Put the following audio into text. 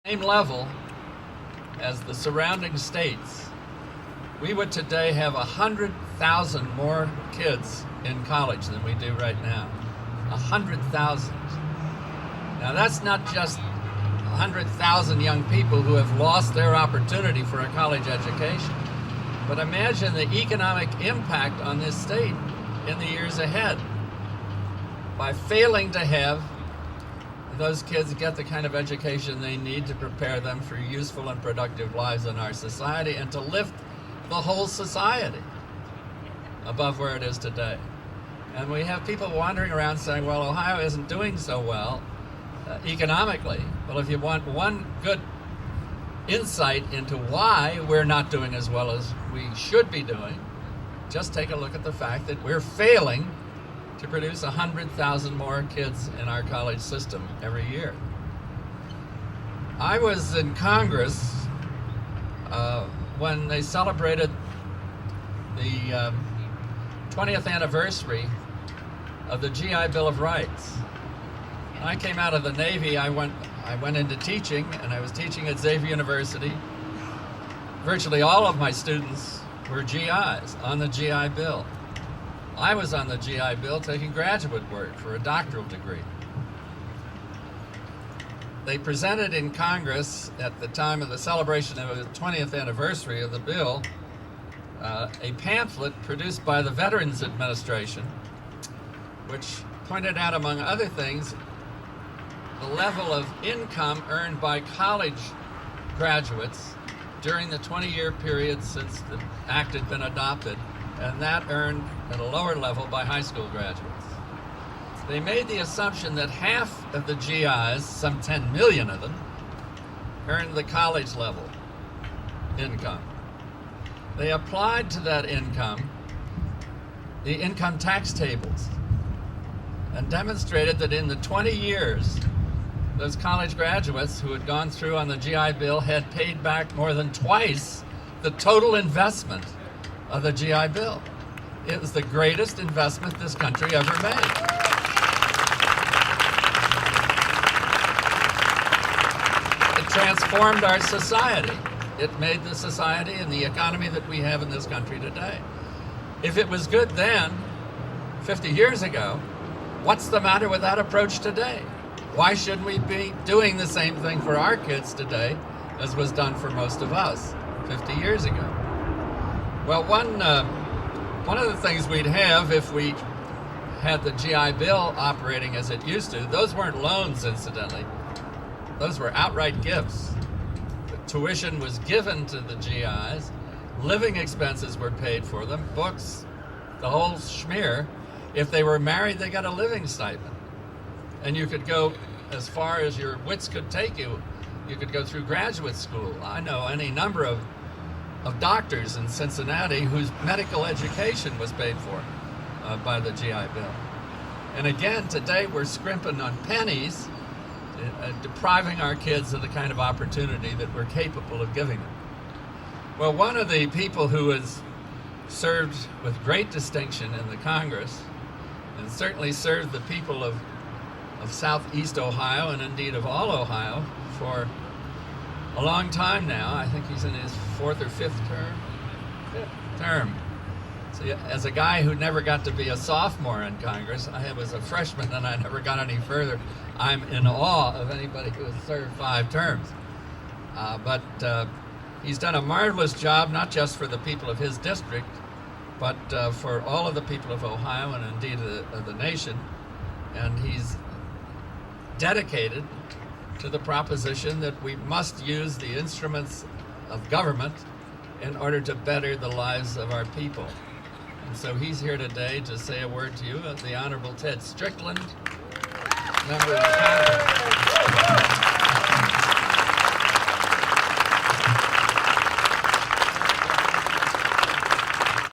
same level as the surrounding states, we would today have 100,000 more kids in college than we do right now. 100,000. Now that's not just 100,000 young people who have lost their opportunity for a college education, but imagine the economic impact on this state in the years ahead by failing to have those kids get the kind of education they need to prepare them for useful and productive lives in our society and to lift the whole society above where it is today. And we have people wandering around saying, well, Ohio isn't doing so well economically. Well, if you want one good insight into why we're not doing as well as we should be doing, just take a look at the fact that we're failing to produce 100,000 more kids in our college system every year. I was in Congress when they celebrated the 20th anniversary of the GI Bill of Rights. When I came out of the Navy, I went into teaching, and I was teaching at Xavier University. Virtually all of my students were GIs on the GI Bill. I was on the GI Bill taking graduate work for a doctoral degree. They presented in Congress at the time of the celebration of the 20th anniversary of the bill a pamphlet produced by the Veterans Administration, which pointed out, among other things, the level of income earned by college graduates during the 20-year period since the act had been adopted, and that earned at a lower level by high school graduates. They made the assumption that half of the GIs, some 10 million of them, earned the college level income. They applied to that income the income tax tables and demonstrated that in the 20 years, those college graduates who had gone through on the GI Bill had paid back more than twice the total investment of the GI Bill. It was the greatest investment this country ever made. It transformed our society. It made the society and the economy that we have in this country today. If it was good then, 50 years ago, what's the matter with that approach today? Why shouldn't we be doing the same thing for our kids today as was done for most of us 50 years ago? Well, one of the things we'd have if we had the GI Bill operating as it used to, those weren't loans, incidentally. Those were outright gifts. The tuition was given to the GIs, living expenses were paid for them, books, the whole schmear. If they were married, they got a living stipend. And you could go as far as your wits could take you. You could go through graduate school. I know any number of doctors in Cincinnati whose medical education was paid for by the GI Bill. And again, today we're scrimping on pennies, depriving our kids of the kind of opportunity that we're capable of giving them. Well, one of the people who has served with great distinction in the Congress, and certainly served the people of Southeast Ohio, and indeed of all Ohio, for a long time now. I think he's in his fourth or fifth term. So as a guy who never got to be a sophomore in Congress, I was a freshman and I never got any further. I'm in awe of anybody who has served 5 terms. But he's done a marvelous job, not just for the people of his district, but for all of the people of Ohio and indeed of the nation. And he's dedicated to the proposition that we must use the instruments of government in order to better the lives of our people. And so he's here today to say a word to you, the Honorable Ted Strickland, member of the Congress.